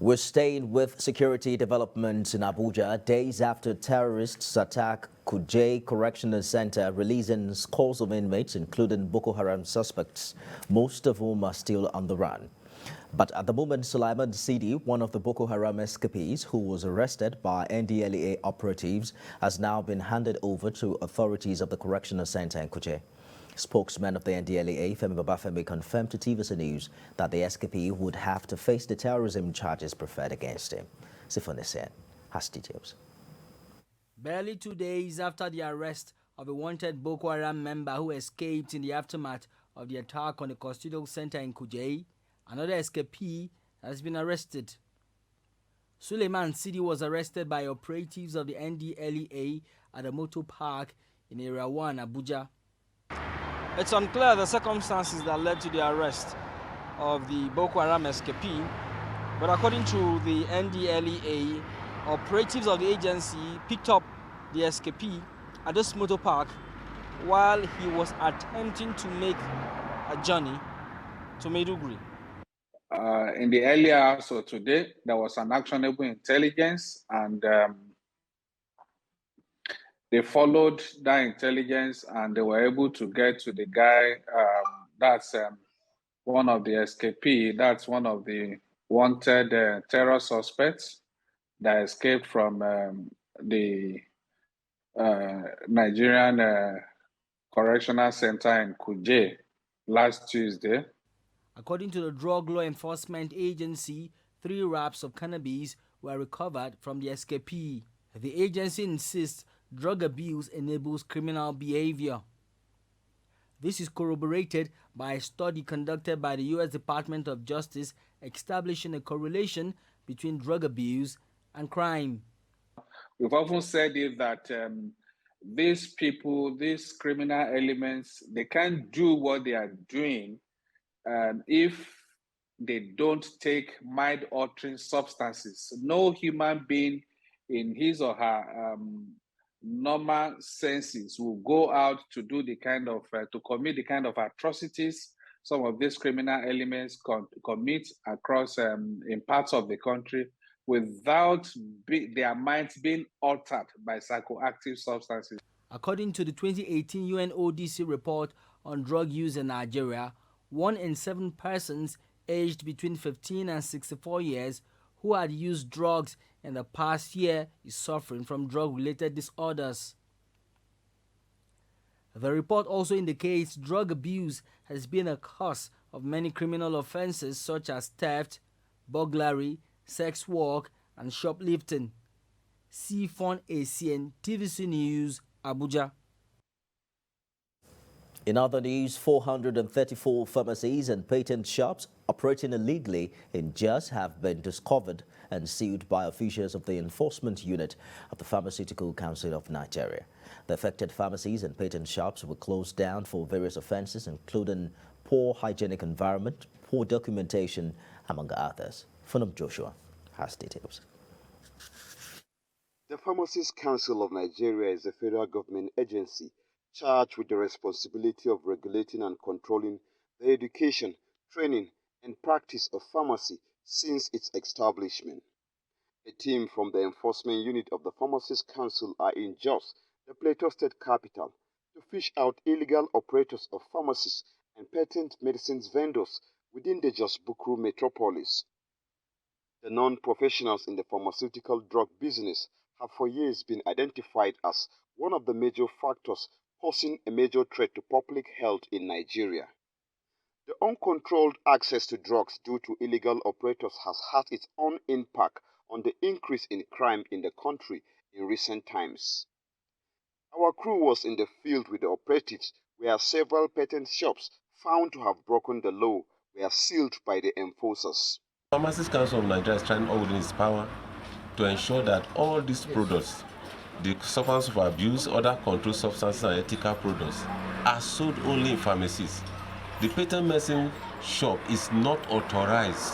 We're staying with security developments in Abuja days after terrorists attack Kuje Correctional Center, releasing scores of inmates, including Boko Haram suspects, most of whom are still on the run. But at the moment, Sulaiman Sidi, one of the Boko Haram escapees who was arrested by NDLEA operatives, has now been handed over to authorities of the Correctional Center in Kuje. Spokesman of the NDLEA, Femi Babafemi, confirmed to TVC News that the escapee would have to face the terrorism charges preferred against him. Sifon Sen has details. Barely 2 days after the arrest of a wanted Boko Haram member who escaped in the aftermath of the attack on the Custodial Center in Kuje, another escapee has been arrested. Suleiman Sidi was arrested by operatives of the NDLEA at a motor park in Area 1, Abuja. It's unclear the circumstances that led to the arrest of the Boko Haram escapee, but according to the NDLEA, operatives of the agency picked up the escapee at this motor park while he was attempting to make a journey to Maiduguri. In the earlier hours of today, there was an actionable intelligence, and they followed that intelligence, and they were able to get to the guy. That's one of the escapee. That's one of the wanted terror suspects that escaped from the Nigerian Correctional Center in Kuje last Tuesday. According to the Drug Law Enforcement Agency, 3 wraps of cannabis were recovered from the escapee. The agency insists drug abuse enables criminal behavior. This is corroborated by a study conducted by the U.S. Department of Justice establishing a correlation between drug abuse and crime. We've often said it that these people, these criminal elements, they can't do what they are doing if they don't take mind-altering substances. No human being in his or her normal senses will go out to do the kind of, to commit the kind of atrocities some of these criminal elements commit across in parts of the country without their minds being altered by psychoactive substances. According to the 2018 UNODC report on drug use in Nigeria, 1 in 7 persons aged between 15 and 64 years who had used drugs in the past year is suffering from drug-related disorders. The report also indicates drug abuse has been a cause of many criminal offenses such as theft, burglary, sex work, and shoplifting. Sifon Sen, TVC News, Abuja. In other news, 434 pharmacies and patent shops operating illegally in Jos have been discovered and sealed by officials of the Enforcement Unit of the Pharmaceutical Council of Nigeria. The affected pharmacies and patent shops were closed down for various offenses, including poor hygienic environment, poor documentation, among others. Funam Joshua has details. The Pharmacies Council of Nigeria is a federal government agency charged with the responsibility of regulating and controlling the education, training, and practice of pharmacy since its establishment. A team from the Enforcement Unit of the Pharmacies Council are in Jos, the Plateau State capital, to fish out illegal operators of pharmacies and patent medicines vendors within the Jos Bukuru metropolis. The non-professionals in the pharmaceutical drug business have for years been identified as one of the major factors posing a major threat to public health in Nigeria. The uncontrolled access to drugs due to illegal operators has had its own impact on the increase in crime in the country in recent times. Our crew was in the field with the operatives where several patent shops found to have broken the law were sealed by the enforcers. The Pharmacies Council of Nigeria is trying all within its power to ensure that all these products, the substance of abuse, other controlled substances and ethical products, are sold only in pharmacies. The patent medicine shop is not authorized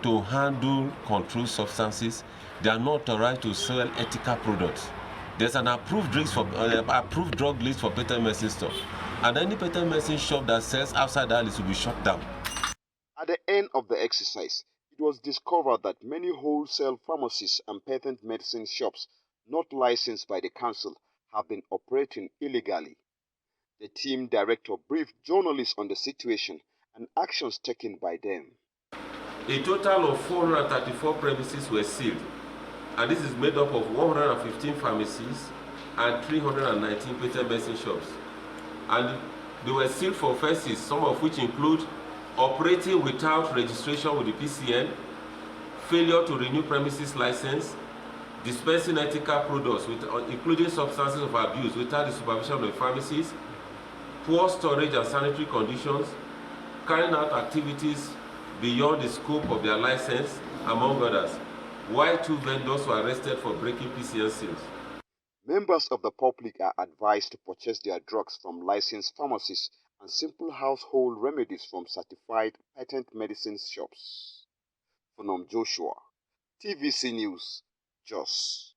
to handle controlled substances. They are not authorized to sell ethical products. There's an approved drug list for patent medicine stuff, and any patent medicine shop that sells outside that list will be shut down. At the end of the exercise, it was discovered that many wholesale pharmacies and patent medicine shops not licensed by the council have been operating illegally. The team director briefed journalists on the situation and actions taken by them. A total of 434 premises were sealed, and this is made up of 115 pharmacies and 319 patent medicine shops. And they were sealed for offences, some of which include operating without registration with the PCN, failure to renew premises license, dispensing ethical products, including substances of abuse, without the supervision of the pharmacies, poor storage and sanitary conditions, carrying out activities beyond the scope of their license, among others, while 2 vendors were arrested for breaking PCN seals. Members of the public are advised to purchase their drugs from licensed pharmacies and simple household remedies from certified patent medicine shops. Phonom Joshua, TVC News, Jos.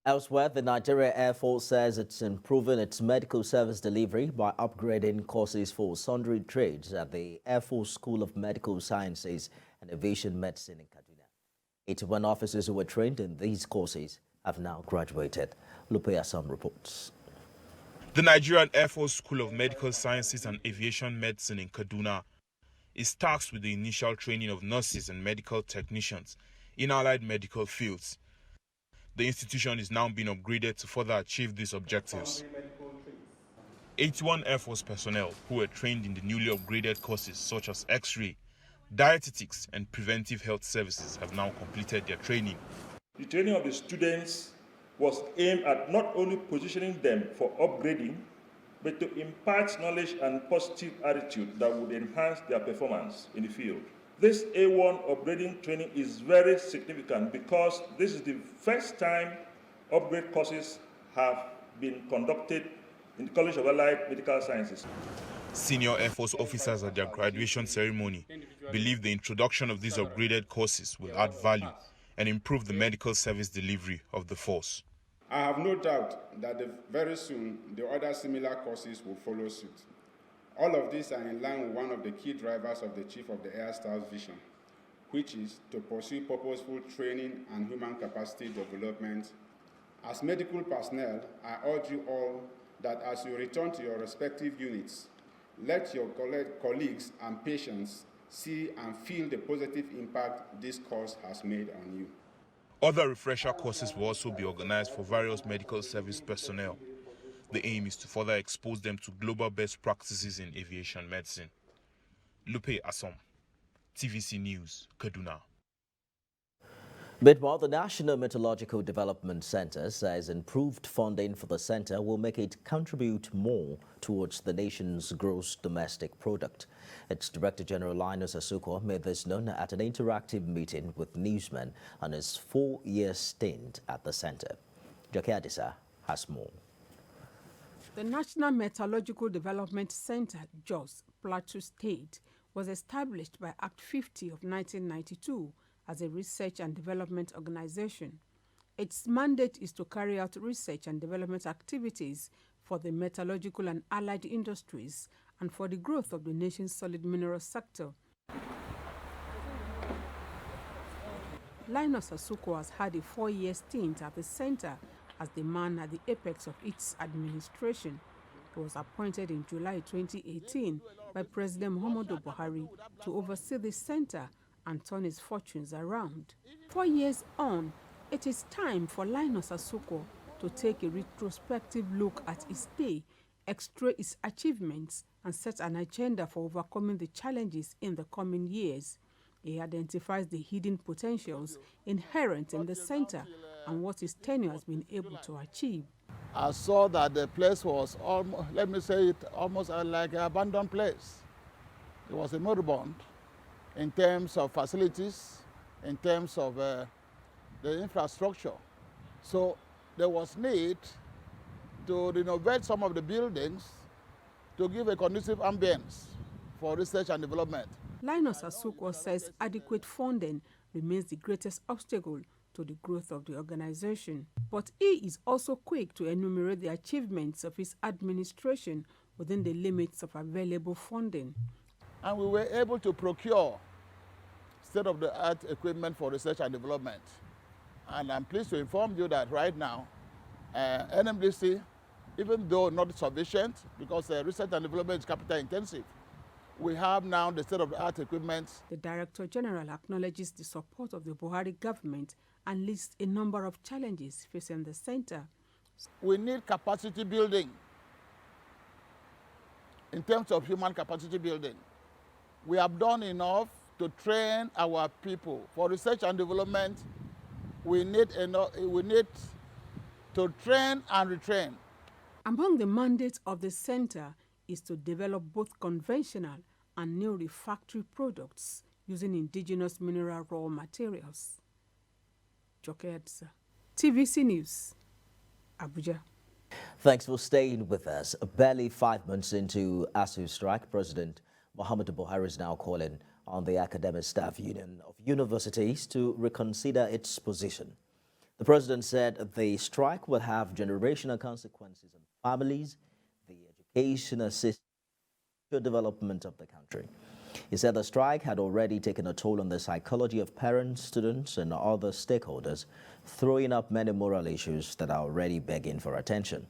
Elsewhere, the Nigeria Air Force says it's improving its medical service delivery by upgrading courses for sundry trades at the Air Force School of Medical Sciences and Aviation Medicine in Kaduna. 81 officers who were trained in these courses have now graduated. Lupe Assam reports. The Nigerian Air Force School of Medical Sciences and Aviation Medicine in Kaduna is tasked with the initial training of nurses and medical technicians in allied medical fields. The institution is now being upgraded to further achieve these objectives. 81 Air Force personnel who were trained in the newly upgraded courses such as X-ray, dietetics and preventive health services have now completed their training. The training of the students was aimed at not only positioning them for upgrading, but to impart knowledge and positive attitude that would enhance their performance in the field. This A1 upgrading training is very significant because this is the first time upgrade courses have been conducted in the College of Allied Medical Sciences. Senior Air Force officers at their graduation ceremony believe the introduction of these upgraded courses will add value and improve the medical service delivery of the force. I have no doubt that very soon the other similar courses will follow suit. All of these are in line with one of the key drivers of the Chief of the Air Staff's vision, which is to pursue purposeful training and human capacity development. As medical personnel, I urge you all that as you return to your respective units, let your colleagues and patients see and feel the positive impact this course has made on you. Other refresher courses will also be organized for various medical service personnel. The aim is to further expose them to global best practices in aviation medicine. Lupe Assam, TVC News, Kaduna. Meanwhile, the National Metallurgical Development Center says improved funding for the center will make it contribute more towards the nation's gross domestic product. Its Director General Linus Asuko made this known at an interactive meeting with newsmen on his 4-year stint at the center. Joke Adisa has more. The National Metallurgical Development Center, Jos, Plateau State, was established by Act 50 of 1992 as a research and development organization. Its mandate is to carry out research and development activities for the metallurgical and allied industries and for the growth of the nation's solid mineral sector. Linus Asuko has had a 4-year stint at the center as the man at the apex of its administration. He was appointed in July 2018 by President Muhammadu Buhari to oversee the center and turn his fortunes around. 4 years on, it is time for Linus Asuko to take a retrospective look at his day, x-ray his achievements, and set an agenda for overcoming the challenges in the coming years. He identifies the hidden potentials inherent in the center and what his tenure has been able to achieve. I saw that the place was almost, let me say it, almost like an abandoned place. It was a moribund in terms of facilities, in terms of the infrastructure. So there was need to renovate some of the buildings to give a conducive ambience for research and development. Linus Asuko says adequate funding remains the greatest obstacle to the growth of the organization. But he is also quick to enumerate the achievements of his administration within the limits of available funding. And we were able to procure state-of-the-art equipment for research and development. And I'm pleased to inform you that right now, NMDC, even though not sufficient, because research and development is capital intensive, we have now the state-of-the-art equipment. The Director General acknowledges the support of the Buhari government and lists a number of challenges facing the center. We need capacity building in terms of human capacity building. We have done enough to train our people. For research and development, we need to train and retrain. Among the mandates of the center is to develop both conventional and new refractory products using indigenous mineral raw materials. Joke Edsa, TVC News, Abuja. Thanks for staying with us. Barely 5 months into ASU strike, President Muhammadu Buhari is now calling on the Academic Staff Union of universities to reconsider its position. The president said the strike will have generational consequences on families, the educational system, and the development of the country. He said the strike had already taken a toll on the psychology of parents, students, and other stakeholders, throwing up many moral issues that are already begging for attention.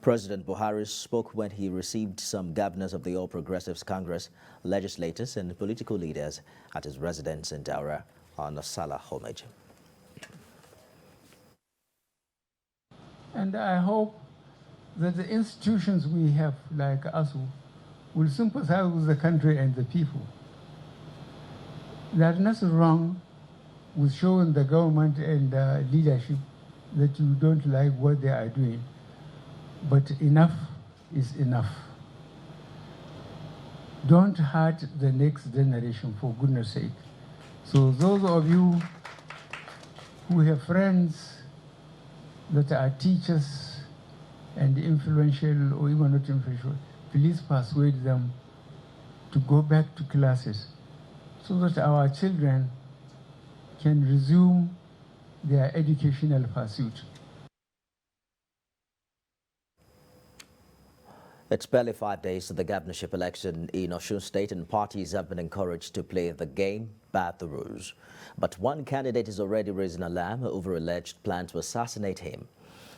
President Buhari spoke when he received some governors of the All Progressives Congress, legislators, and political leaders at his residence in Daura on Salah homage. And I hope that the institutions we have, like ASU, will sympathize with the country and the people. There's nothing wrong with showing the government and leadership that you don't like what they are doing. But enough is enough. Don't hurt the next generation, for goodness sake. So those of you who have friends that are teachers and influential or even not influential, please persuade them to go back to classes so that our children can resume their educational pursuit. It's barely 5 days to the governorship election in Osun State, and parties have been encouraged to play the game by the rules. But one candidate is already raising alarm over alleged plan to assassinate him.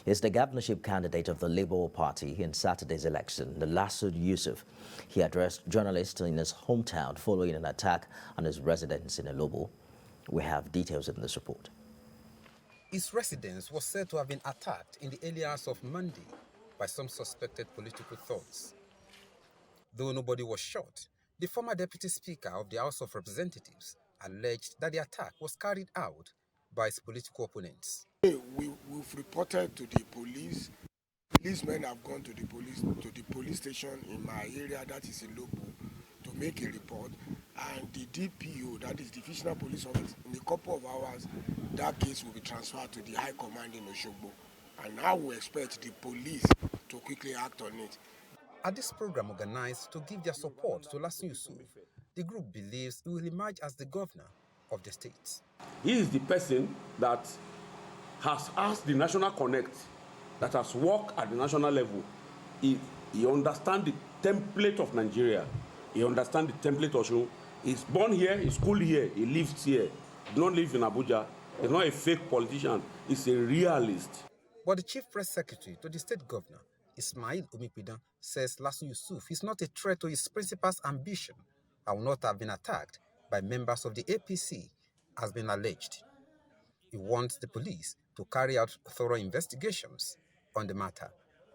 He's the governorship candidate of the Labour Party in Saturday's election, Lasun Yusuf. He addressed journalists in his hometown following an attack on his residence in Elobo. We have details in this report. His residence was said to have been attacked in the early hours of Monday by some suspected political thugs. Though nobody was shot, the former deputy speaker of the House of Representatives alleged that the attack was carried out by his political opponents. We've reported to the police. Policemen have gone to the police station in my area, that is in Lobo, to make a report. And the DPO, that is Divisional Police Office, in a couple of hours, that case will be transferred to the High Command in Oshogbo. And now we expect the police to quickly act on it. At this program organized to give their support to Lasun Yusuf, the group believes he will emerge as the governor of the state. He is the person that has asked the National Connect, that has worked at the national level. He understands the template of Nigeria. He understands the template of Osun. He's born here, he's schooled here, he lives here. He does not live in Abuja. He's not a fake politician. He's a realist. But the chief press secretary to the state governor, Ismail Omipidan, says Lasun Yusuf is not a threat to his principal's ambition and will not have been attacked by members of the APC, as been alleged. He wants the police to carry out thorough investigations on the matter.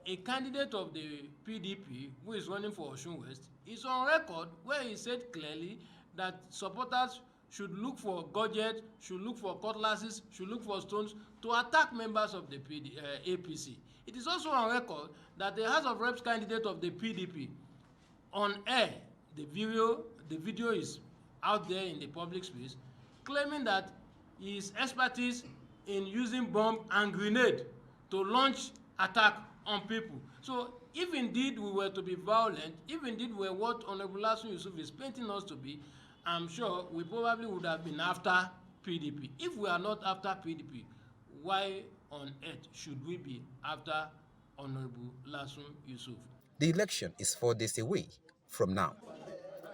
A candidate of the PDP who is running for Osun West is on record where he said clearly that supporters should look for gadgets, should look for cutlasses, should look for stones to attack members of the APC. It is also on record that the House of Reps candidate of the PDP on air, the video is out there in the public space, claiming that his expertise in using bomb and grenade to launch attack on people. So if indeed we were to be violent, if indeed we were what Honorable Lasun Yusuf is painting us to be, I'm sure we probably would have been after PDP. If we are not after PDP, why on earth should we be after Honorable Lasun Yusuf? The election is 4 days away from now.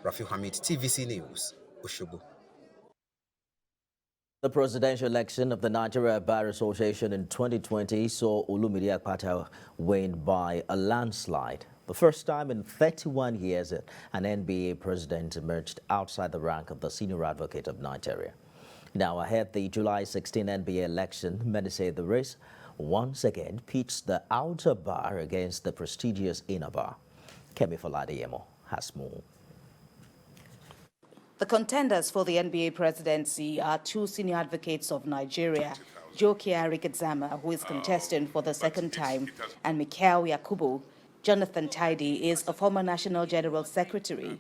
Rafi Hamid, TVC News, Oshobo. The presidential election of the Nigeria Bar Association in 2020 saw Olumide Akpata win by a landslide. The first time in 31 years an NBA president emerged outside the rank of the senior advocate of Nigeria. Now ahead the July 16 NBA election, many say the race once again pits the outer bar against the prestigious inner bar. Kemi Faladiyemo has more. The contenders for the NBA presidency are two senior advocates of Nigeria, Jokia Rikedzama, who is contesting for the second time, and Mikhail Yakubu. Jonathan Tidy is a former National General Secretary.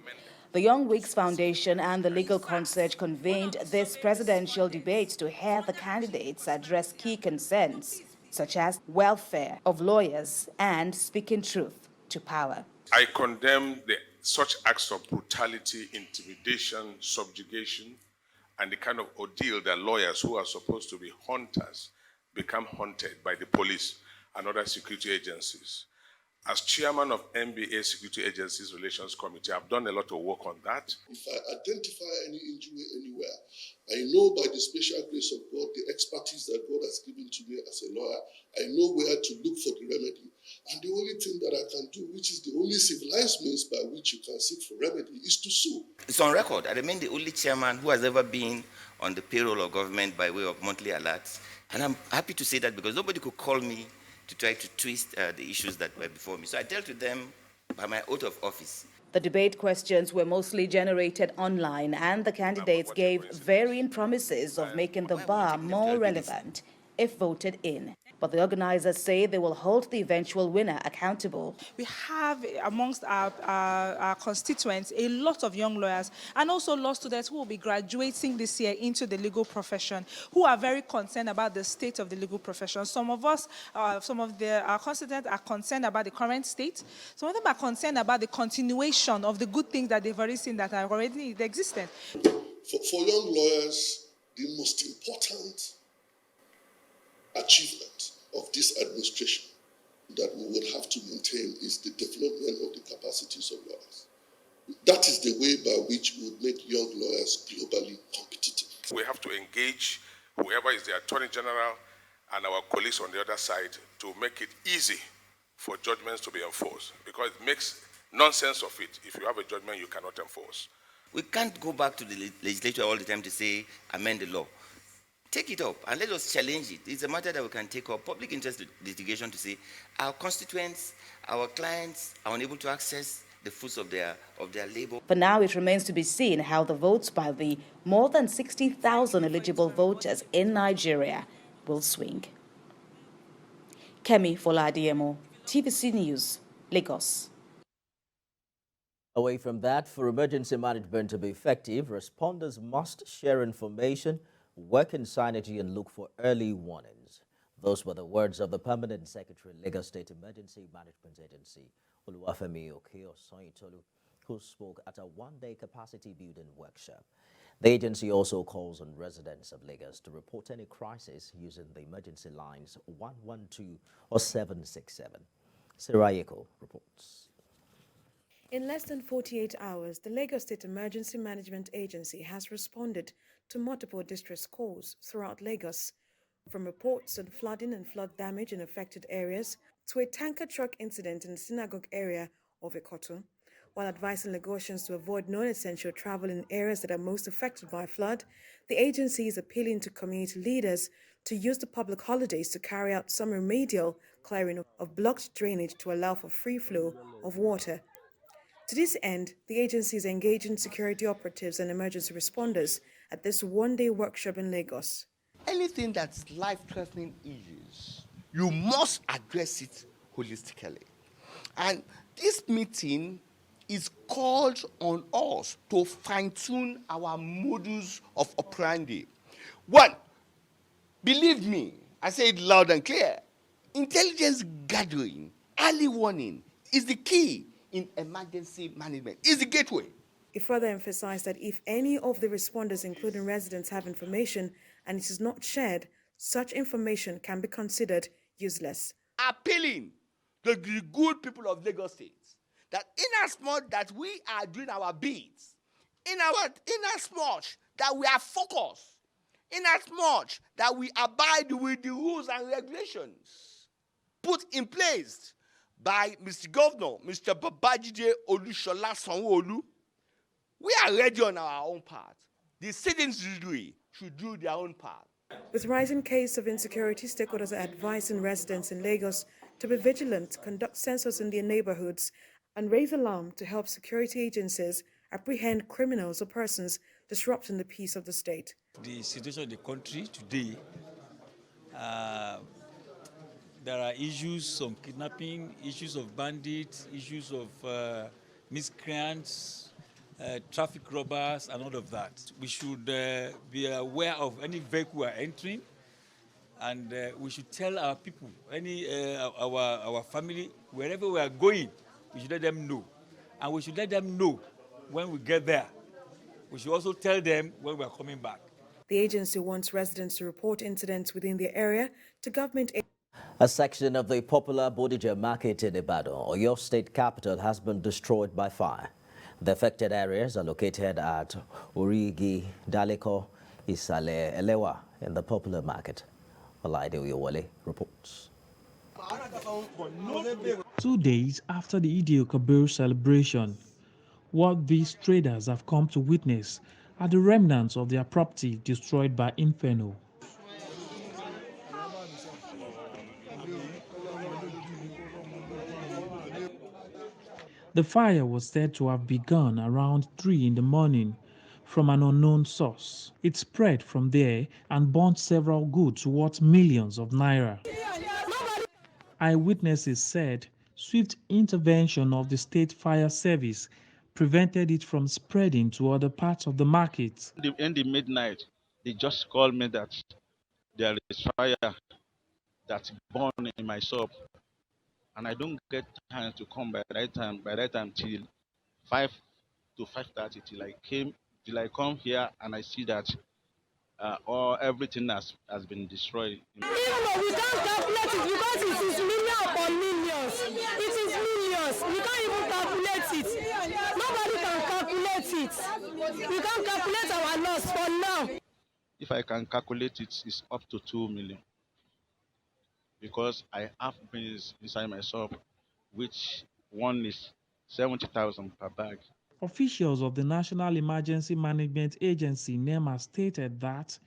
The Young Whigs Foundation and the Legal Concert convened this presidential debate to hear the candidates address key concerns, such as welfare of lawyers and speaking truth to power. I condemn such acts of brutality, intimidation, subjugation, and the kind of ordeal that lawyers who are supposed to be hunters become hunted by the police and other security agencies. As chairman of NBA Security Agencies Relations Committee, I've done a lot of work on that. If I identify any injury anywhere, I know by the special grace of God, the expertise that God has given to me as a lawyer, I know where to look for the remedy. And the only thing that I can do, which is the only civilized means by which you can seek for remedy, is to sue. It's on record. I remain the only chairman who has ever been on the payroll of government by way of monthly alerts. And I'm happy to say that because nobody could call me to try to twist the issues that were before me. So I dealt with them by my oath of office. The debate questions were mostly generated online, and the candidates gave varying promises of making the bar more relevant if voted in. But the organizers say they will hold the eventual winner accountable. We have amongst our constituents a lot of young lawyers and also law students who will be graduating this year into the legal profession, who are very concerned about the state of the legal profession. Some of us, our constituents are concerned about the current state. Some of them are concerned about the continuation of the good things that they've already seen that are already existent. For young lawyers, the most important achievement of this administration that we would have to maintain is the development of the capacities of lawyers. That is the way by which we would make young lawyers globally competitive. We have to engage whoever is the Attorney General and our colleagues on the other side to make it easy for judgments to be enforced, because it makes nonsense of it if you have a judgment you cannot enforce. We can't go back to the legislature all the time to say, amend the law. Take it up and let us challenge it. It's a matter that we can take up public interest litigation to say our constituents, our clients are unable to access the fruits of their labor. For now, it remains to be seen how the votes by the more than 60,000 eligible voters in Nigeria will swing. Kemi Faladiyemo, TVC News, Lagos. Away from that, for emergency management to be effective, responders must share information, work in synergy, and look for early warnings. Those were the words of the Permanent Secretary, Lagos State Emergency Management Agency, Oluwafemi Osun, who spoke at a one-day capacity building workshop. The agency also calls on residents of Lagos to report any crisis using the emergency lines 112 or 767. Sirayeko reports. In less than 48 hours, the Lagos State Emergency Management Agency has responded to multiple distress calls throughout Lagos, from reports on flooding and flood damage in affected areas to a tanker truck incident in the synagogue area of Ikoto. While advising Lagosians to avoid non-essential travel in areas that are most affected by flood, the agency is appealing to community leaders to use the public holidays to carry out some remedial clearing of blocked drainage to allow for free flow of water. To this end, the agency is engaging security operatives and emergency responders at this one-day workshop in Lagos. Anything that's life-threatening issues, you must address it holistically. And this meeting is called on us to fine-tune our modus of operandi. One, believe me, I say it loud and clear, intelligence gathering, early warning is the key in emergency management, is the gateway. He further emphasized that if any of the responders, including residents, have information and it is not shared, such information can be considered useless. Appealing to the good people of Lagos State that inasmuch that we are doing our bits, inasmuch that we are focused, inasmuch that we abide with the rules and regulations put in place by Mr. Governor, Mr. Babajide Olushola Sanwo-Olu. We are ready on our own part. The citizens should do their own part. With rising cases of insecurity, stakeholders are advising residents in Lagos to be vigilant, conduct census in their neighborhoods, and raise alarm to help security agencies apprehend criminals or persons disrupting the peace of the state. The situation in the country today, there are issues of kidnapping, issues of bandits, issues of miscreants, traffic robbers, and all of that. We should be aware of any vehicle we are entering, and we should tell our people, our family, wherever we are going, we should let them know. And we should let them know when we get there. We should also tell them when we are coming back. The agency wants residents to report incidents within their area to government. A section of the popular Bodija Market in Ibadan, Osun State capital, has been destroyed by fire. The affected areas are located at Origi, Daleko, Isale, Elewa in the popular market. Olaide Oyewole reports. 2 days after the Eid-el-Kabir celebration, what these traders have come to witness are the remnants of their property destroyed by inferno. The fire was said to have begun around 3 in the morning from an unknown source. It spread from there and burnt several goods worth millions of naira. Eyewitnesses said swift intervention of the State Fire Service prevented it from spreading to other parts of the market. In the midnight, they just called me that there is fire that's burned in my shop, and I don't get time to come by that time till 5 to 5:30 till I come here and I see that everything has been destroyed. We can't calculate it because it is millions upon millions. It is millions. We can't even calculate it. Nobody can calculate it. We can't calculate our loss for now. If I can calculate it, it's up to 2 million. Because I have beans inside my shop, which one is 70,000 per bag. Officials of the National Emergency Management Agency, NEMA, stated that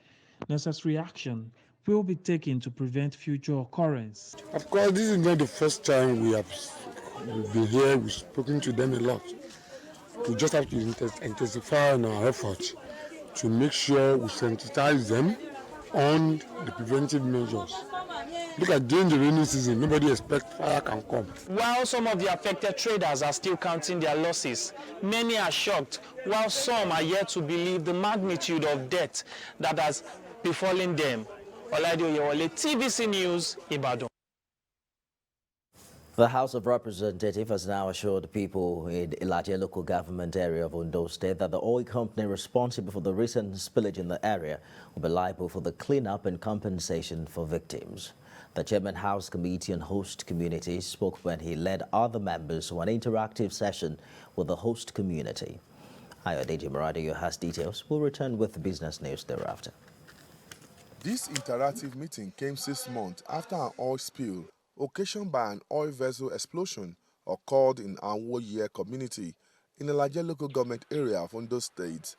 necessary action will be taken to prevent future occurrence. Of course, this is not the first time we've been here. We've spoken to them a lot. We just have to intensify our efforts to make sure we sensitize them on the preventive measures. Look at during the rainy season, nobody expects fire can come. While some of the affected traders are still counting their losses, many are shocked, while some are yet to believe the magnitude of death that has befallen them. Olaide Oyewole, TVC News, Ibadan. The House of Representatives has now assured people in Ilaje local government area of Osun State that the oil company responsible for the recent spillage in the area will be liable for the cleanup and compensation for victims. The Chairman House Committee on Host Communities spoke when he led other members to an interactive session with the host community. Bodija Market has details. We'll return with the business news thereafter. This interactive meeting came 6 months after an oil spill occasioned by an oil vessel explosion occurred in Anwoye community in the Ilaje local government area of Osun State.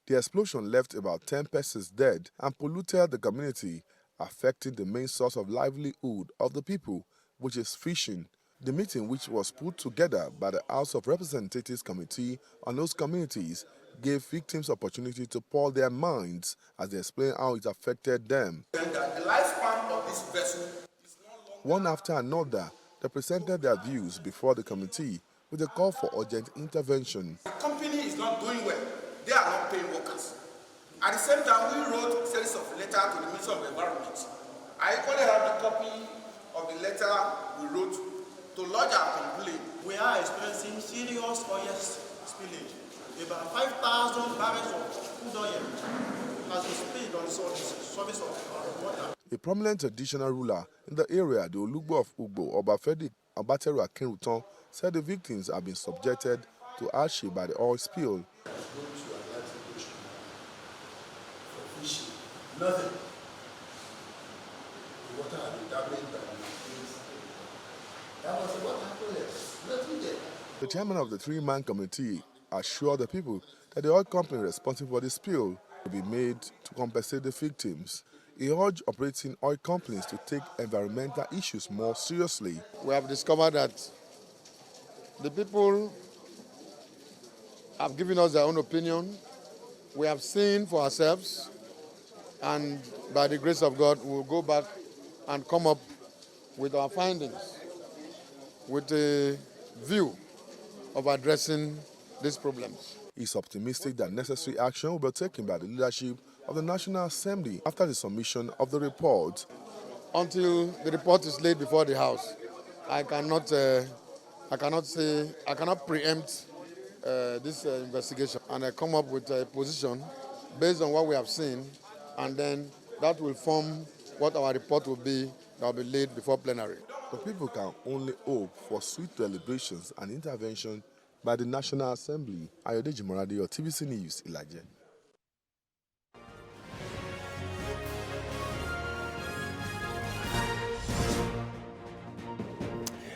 The explosion left about 10 persons dead and polluted the community, affecting the main source of livelihood of the people, which is fishing. The meeting, which was put together by the House of Representatives Committee on those communities, gave victims opportunity to pour their minds as they explain how it affected them. The lifespan of this vessel is one after another, they presented their views before the committee with a call for urgent intervention. The company is not doing well. They are not paying workers. At the same time, we wrote a series of letters to the Minister of Environment. I equally have the copy of the letter we wrote to lodge our complaint. We are experiencing serious oil spillage. About 5,000 barrels of crude oil has been spilled on the surface of water. A prominent traditional ruler in the area, the Olugbo of Ugbo, Obafedi Abateru Akinrutan, said the victims have been subjected to hardship by the oil spill. Nothing. The water had been damaged by the mosquitoes. That was what happened there. Nothing there. The chairman of the three-man committee assured the people that the oil company responsible for the spill will be made to compensate the victims. He urged operating oil companies to take environmental issues more seriously. We have discovered that the people have given us their own opinion. We have seen for ourselves, and by the grace of God, we will go back and come up with our findings with a view of addressing these problems. He's optimistic that necessary action will be taken by the leadership of the National Assembly after the submission of the report. Until the report is laid before the House, I cannot preempt this investigation, and I come up with a position based on what we have seen, and then that will form what our report will be that will be laid before plenary. The people can only hope for swift deliberations and intervention by the National Assembly. Bodija Market, TVC News, Ilaje.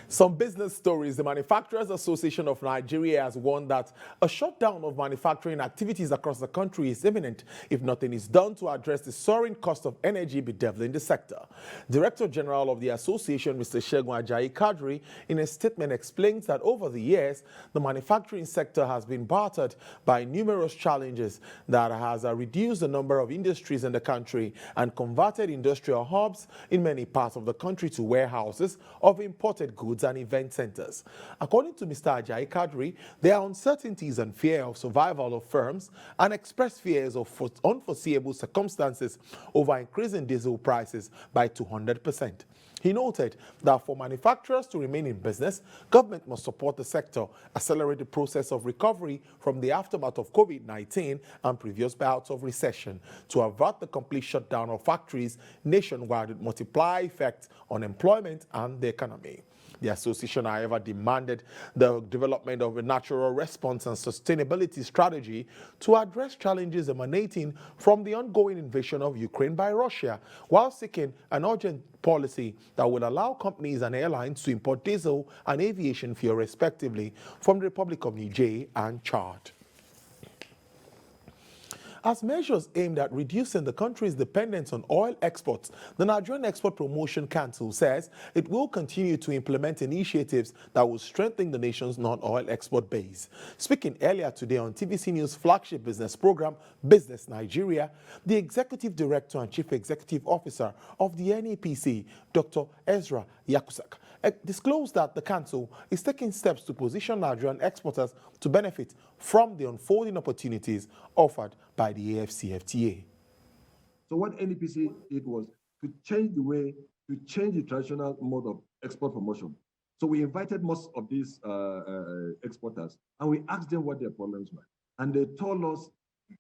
Some business stories. The Manufacturers Association of Nigeria has warned that a shutdown of manufacturing activities across the country is imminent if nothing is done to address the soaring cost of energy bedeviling the sector. Director General of the association, Mr. Segun Ajayi Kadri, in a statement explains that over the years, the manufacturing sector has been battered by numerous challenges that has reduced the number of industries in the country and converted industrial hubs in many parts of the country to warehouses of imported goods and event centers. According to Mr. Ajayi Kadri, there are uncertainties and fear of survival of firms and expressed fears of unforeseeable circumstances over increasing diesel prices by 200%. He noted that for manufacturers to remain in business, government must support the sector, accelerate the process of recovery from the aftermath of COVID-19 and previous bouts of recession to avert the complete shutdown of factories nationwide with multiply effect on employment and the economy. The association, however, demanded the development of a natural response and sustainability strategy to address challenges emanating from the ongoing invasion of Ukraine by Russia, while seeking an urgent policy that would allow companies and airlines to import diesel and aviation fuel respectively from the Republic of Niger and Chad. As measures aimed at reducing the country's dependence on oil exports, the Nigerian Export Promotion Council says it will continue to implement initiatives that will strengthen the nation's non-oil export base. Speaking earlier today on TVC News' flagship business program, Business Nigeria, the Executive Director and Chief Executive Officer of the NEPC, Dr. Ezra Yakusak, disclosed that the council is taking steps to position Nigerian exporters to benefit from the unfolding opportunities offered by the AFCFTA. So what NEPC did was to change the traditional mode of export promotion. So we invited most of these exporters and we asked them what their problems were. And they told us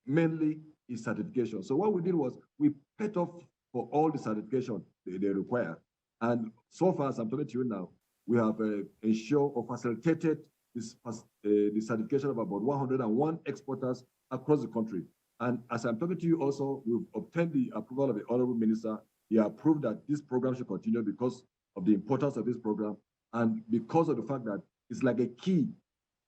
mainly is certification. So what we did was we paid off for all the certification they require. And so far, as I'm talking to you now, we have ensured or facilitated the certification of about 101 exporters across the country. And as I'm talking to you also, we've obtained the approval of the Honorable Minister. He approved that this program should continue because of the importance of this program and because of the fact that it's like a key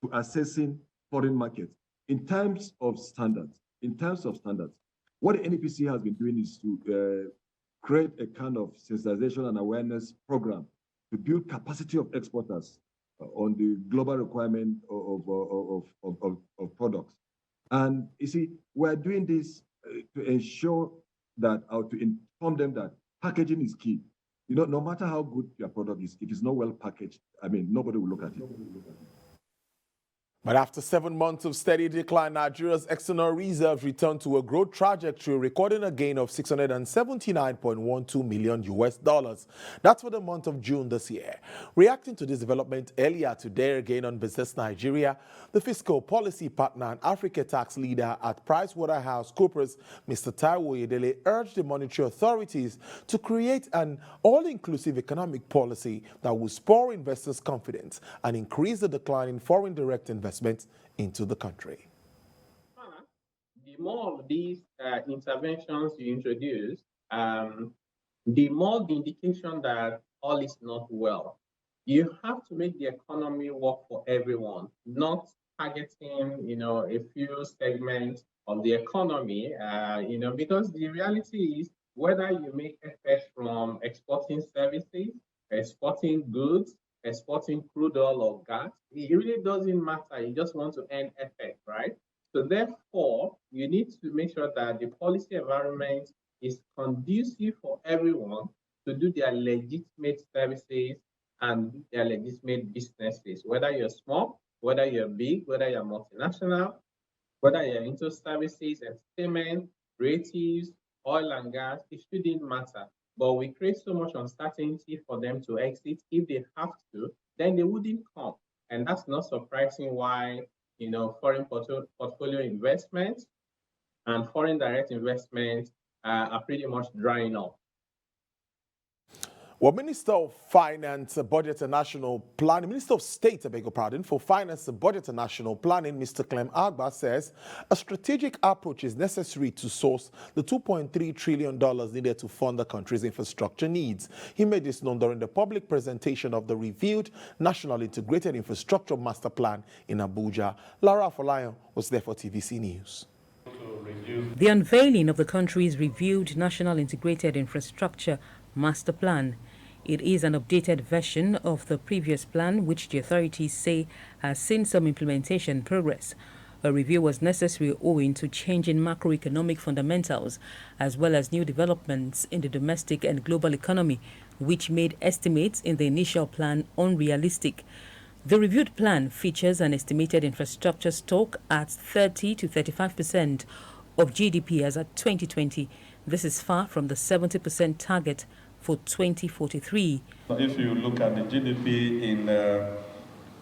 to assessing foreign markets in terms of standards. What the NEPC has been doing is to create a kind of sensitization and awareness program to build capacity of exporters on the global requirement of products. And you see, we're doing this to ensure that, or to inform them that packaging is key. You know, no matter how good your product is, if it's not well packaged, I mean, nobody will look at it. But after 7 months of steady decline, Nigeria's external reserves returned to a growth trajectory, recording a gain of $679.12 million. That's for the month of June this year. Reacting to this development earlier today, again on Business Nigeria, the fiscal policy partner and Africa tax leader at PricewaterhouseCoopers, Mr. Taiwo Yedele, urged the monetary authorities to create an all-inclusive economic policy that will spur investors' confidence and increase the decline in foreign direct investment into the country. The the more of these interventions you introduce, the more the indication that all is not well. You have to make the economy work for everyone, not targeting, a few segments of the economy, because the reality is whether you make effect from exporting services, exporting goods, exporting crude oil or gas, it really doesn't matter. You just want to earn effect, right? So therefore, you need to make sure that the policy environment is conducive for everyone to do their legitimate services and their legitimate businesses, whether you're small, whether you're big, whether you're multinational, whether you're into services, entertainment, creatives, oil and gas, it shouldn't matter. But we create so much uncertainty for them to exit. If they have to, then they wouldn't come. And that's not surprising why, foreign portfolio investments and foreign direct investments are pretty much drying up. Well, Minister of Finance, Budget and National Planning, Minister of State, I beg your pardon, for Finance, Budget and National Planning, Mr. Clem Agba, says a strategic approach is necessary to source the $2.3 trillion needed to fund the country's infrastructure needs. He made this known during the public presentation of the reviewed National Integrated Infrastructure Master Plan in Abuja. Lara Afolayan was there for TVC News. The unveiling of the country's reviewed National Integrated Infrastructure Master Plan. It is an updated version of the previous plan, which the authorities say has seen some implementation progress. A review was necessary owing to changing macroeconomic fundamentals, as well as new developments in the domestic and global economy, which made estimates in the initial plan unrealistic. The reviewed plan features an estimated infrastructure stock at 30 to 35% of GDP as at 2020. This is far from the 70% target for 2043. If you look at the GDP in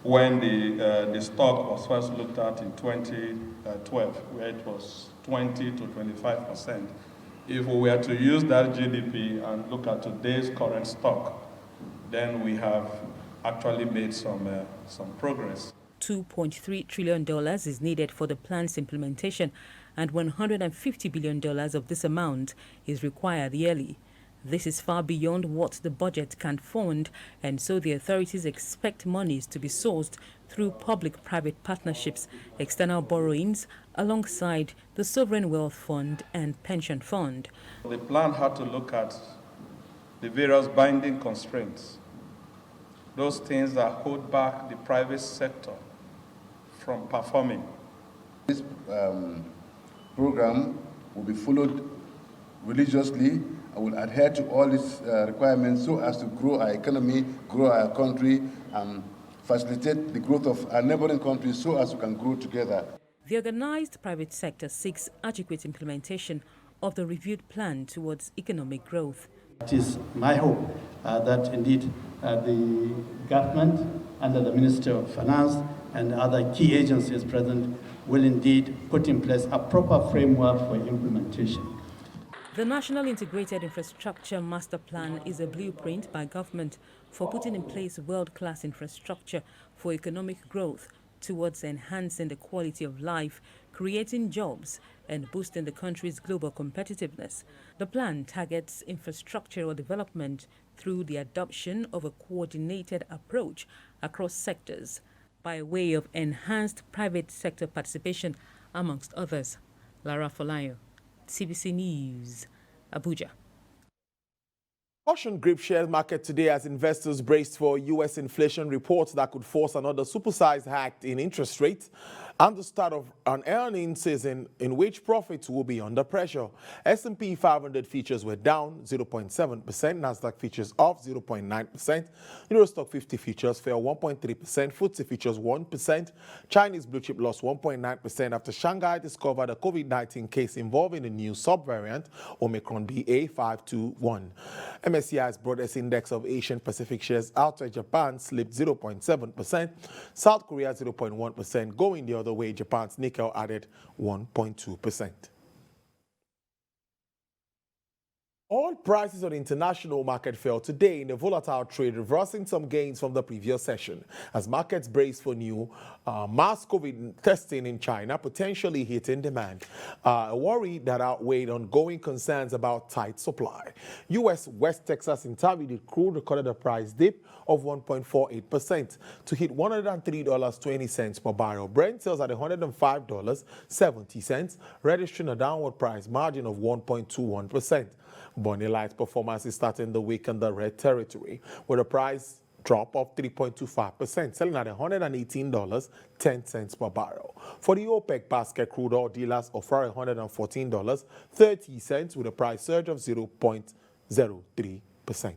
when the stock was first looked at in 2012, where it was 20 to 25%, if we were to use that GDP and look at today's current stock, then we have actually made some progress. $2.3 trillion is needed for the plan's implementation, and $150 billion of this amount is required yearly. This is far beyond what the budget can fund, and so the authorities expect monies to be sourced through public-private partnerships, external borrowings, alongside the Sovereign Wealth Fund and Pension Fund. The plan had to look at the various binding constraints, those things that hold back the private sector from performing. This program will be followed religiously and will adhere to all its requirements so as to grow our economy, grow our country, and facilitate the growth of our neighboring countries so as we can grow together. The organized private sector seeks adequate implementation of the reviewed plan towards economic growth. It is my hope that indeed the government under the Ministry of Finance and other key agencies present will indeed put in place a proper framework for implementation. The National Integrated Infrastructure Master Plan is a blueprint by government for putting in place world-class infrastructure for economic growth towards enhancing the quality of life, creating jobs, and boosting the country's global competitiveness. The plan targets infrastructural development through the adoption of a coordinated approach across sectors by way of enhanced private sector participation, amongst others. Lara Afolayan, TVC News, Abuja. Osun grape share market today as investors braced for U.S. inflation reports that could force another supersized hike in interest rates and the start of an earnings season in which profits will be under pressure. S&P 500 futures were down 0.7%, Nasdaq futures up 0.9%, Eurostock 50 futures fell 1.3%, FTSE futures 1%, Chinese blue chip lost 1.9% after Shanghai discovered a COVID-19 case involving the new subvariant Omicron BA.521. MSCI's broadest index of Asian Pacific shares outside Japan slipped 0.7%, South Korea 0.1%, going the other way, Japan's Nikkei added 1.2%. Oil prices on the international market fell today in a volatile trade, reversing some gains from the previous session as markets brace for new mass COVID testing in China, potentially hitting demand. A worry that outweighed ongoing concerns about tight supply. U.S. West Texas Intermediate crude recorded a price dip of 1.48% to hit $103.20 per barrel. Brent sells at $105.70, registering a downward price margin of 1.21%. Bonnie Light's performance is starting the week in the red territory, with a price drop of 3.25%, selling at $118.10 per barrel. For the OPEC basket, crude oil dealers offer $114.30 with a price surge of 0.03%.